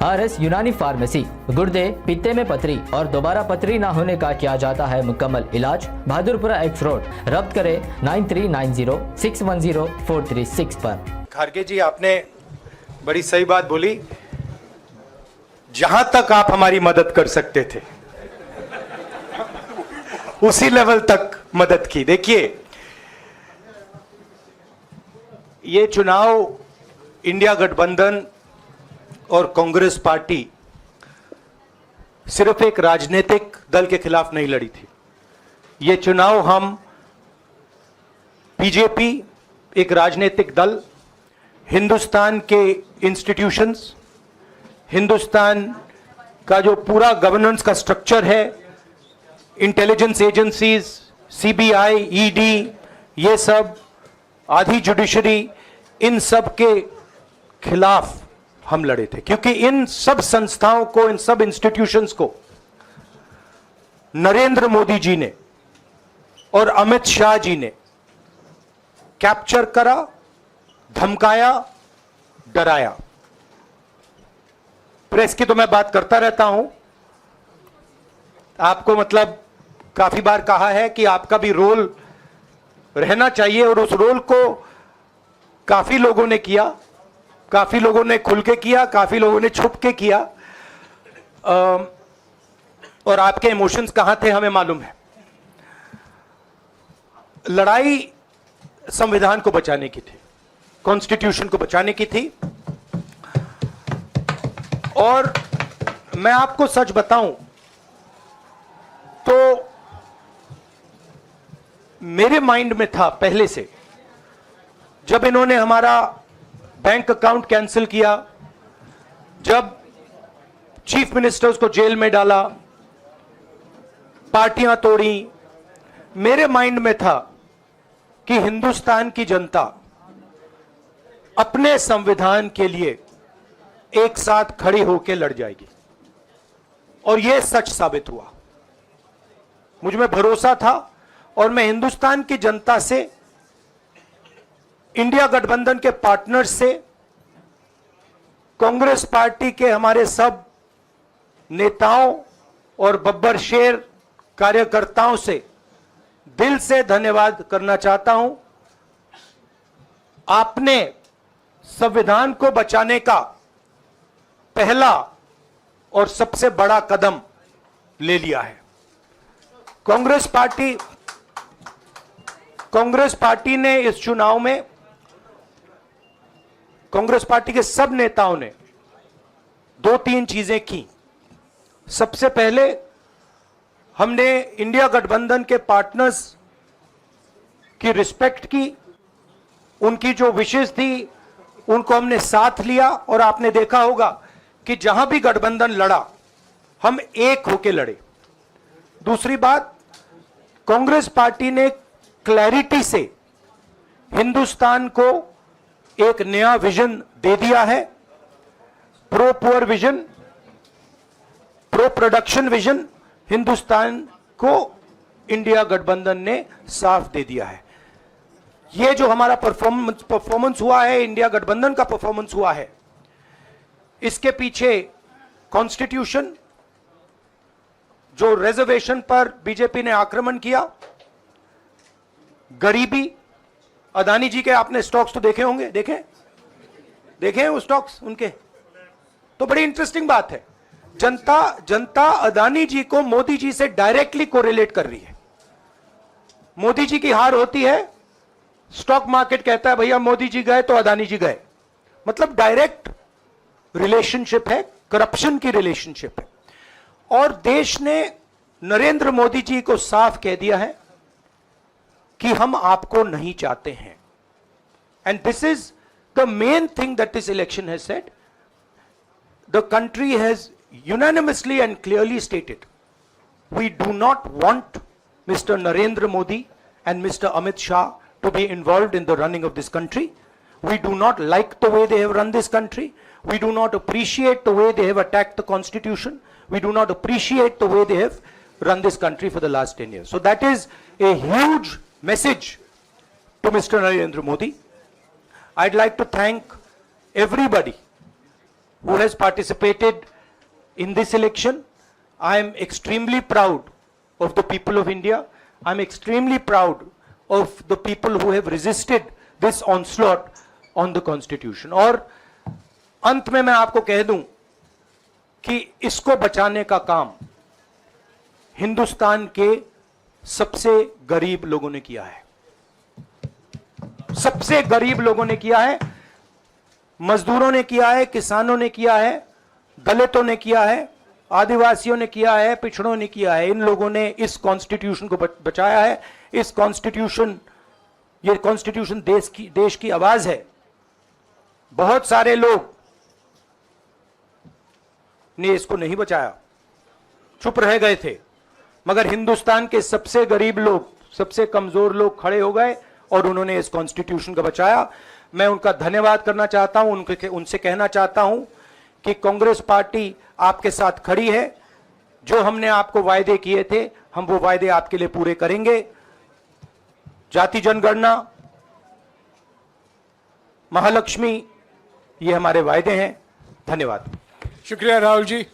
RS यूनानी pharmacy. गुर्दे, पित्ते में पथरी और दोबारा पथरी ना होने का किया जाता है मुकम्मल इलाज। Bahadurpura x road. रब्त करें 9390610436 पर। खारगे जी, आपने बड़ी सही बात बोली। जहां तक आप हमारी मदद कर सकते थे उसी लेवल तक मदद की। देखिए, ये चुनाव इंडिया गठबंधन और कांग्रेस पार्टी सिर्फ एक राजनीतिक दल के खिलाफ नहीं लड़ी थी। ये चुनाव हम बीजेपी, एक राजनीतिक दल, हिंदुस्तान के इंस्टीट्यूशंस, हिंदुस्तान का जो पूरा गवर्नेंस का स्ट्रक्चर है, इंटेलिजेंस एजेंसीज, सीबीआई, ईडी, ये सब, आधी जुडिशरी, इन सब के खिलाफ हम लड़े थे। क्योंकि इन सब संस्थाओं को, इन सब इंस्टीट्यूशंस को नरेंद्र मोदी जी ने और अमित शाह जी ने कैप्चर करा, धमकाया, डराया। प्रेस की तो मैं बात करता रहता हूं, आपको मतलब काफी बार कहा है कि आपका भी रोल रहना चाहिए, और उस रोल को काफी लोगों ने किया, काफी लोगों ने खुल के किया, काफी लोगों ने छुप के किया। और आपके इमोशंस कहां थे हमें मालूम है। लड़ाई संविधान को बचाने की थी, कॉन्स्टिट्यूशन को बचाने की थी। और मैं आपको सच बताऊं तो मेरे माइंड में था पहले से, जब इन्होंने हमारा बैंक अकाउंट कैंसिल किया, जब चीफ मिनिस्टर्स को जेल में डाला, पार्टियां तोड़ी, मेरे माइंड में था कि हिंदुस्तान की जनता अपने संविधान के लिए एक साथ खड़ी होकर लड़ जाएगी। और यह सच साबित हुआ। मुझ में भरोसा था और मैं हिंदुस्तान की जनता से, इंडिया गठबंधन के पार्टनर्स से, कांग्रेस पार्टी के हमारे सब नेताओं और बब्बर शेर कार्यकर्ताओं से दिल से धन्यवाद करना चाहता हूं। आपने संविधान को बचाने का पहला और सबसे बड़ा कदम ले लिया है। कांग्रेस पार्टी ने इस चुनाव में, कांग्रेस पार्टी के सब नेताओं ने 2-3 चीजें की। सबसे पहले हमने इंडिया गठबंधन के पार्टनर्स की रिस्पेक्ट की, उनकी जो विशेष थी उनको हमने साथ लिया। और आपने देखा होगा कि जहां भी गठबंधन लड़ा, हम एक होकर लड़े। दूसरी बात, कांग्रेस पार्टी ने क्लैरिटी से हिंदुस्तान को एक नया विजन दे दिया है। Pro poor vision, pro production vision Hindustan को इंडिया गठबंधन ने साफ दे दिया है। यह जो हमारा परफॉर्मेंस हुआ है, इंडिया गठबंधन का परफॉर्मेंस हुआ है, इसके पीछे कॉन्स्टिट्यूशन, जो रिजर्वेशन पर बीजेपी ने आक्रमण किया, गरीबी, अदानी जी के आपने स्टॉक्स तो देखे होंगे, देखे हैं वो स्टॉक्स उनके, तो बड़ी इंटरेस्टिंग बात है। जनता अदानी जी को मोदी जी से डायरेक्टली कोरिलेट कर रही है। मोदी जी की हार होती है, स्टॉक मार्केट कहता है भैया मोदी जी गए तो अदानी जी गए। मतलब डायरेक्ट रिलेशनशिप है, करप्शन की रिलेशनशिप है। और देश ने नरेंद्र मोदी जी को साफ कह दिया है कि हम आपको नहीं चाहते हैं। And this is the main thing that this election has said. The country has unanimously and clearly stated, we do not want Mr. Narendra Modi and Mr. Amit Shah to be involved in the running of this country. We do not like the way they have run this country. We do not appreciate the way they have attacked the constitution. We do not appreciate the way they have run this country for the last 10 years. So that is a huge message to Mr. Narendra Modi. I'd like to thank everybody who has participated in this election. I am extremely proud of the people of India. I am extremely proud of the people who have resisted this onslaught on the Constitution. और अंत में मैं आपको कह दूं कि इसको बचाने का काम हिंदुस्तान के सबसे गरीब लोगों ने किया है, सबसे गरीब लोगों ने किया है, मजदूरों ने किया है, किसानों ने किया है, दलितों ने किया है, आदिवासियों ने किया है, पिछड़ों ने किया है। इन लोगों ने इस कॉन्स्टिट्यूशन को बचाया है। इस कॉन्स्टिट्यूशन, ये कॉन्स्टिट्यूशन देश की आवाज है। बहुत सारे लोग ने इसको नहीं बचाया, चुप रह गए थे, मगर हिंदुस्तान के सबसे गरीब लोग, सबसे कमजोर लोग खड़े हो गए और उन्होंने इस कॉन्स्टिट्यूशन को बचाया। मैं उनका धन्यवाद करना चाहता हूं, उनसे कहना चाहता हूं कि कांग्रेस पार्टी आपके साथ खड़ी है। जो हमने आपको वायदे किए थे, हम वो वायदे आपके लिए पूरे करेंगे। जाति जनगणना, महालक्ष्मी, ये हमारे वायदे हैं। धन्यवाद। शुक्रिया राहुल जी।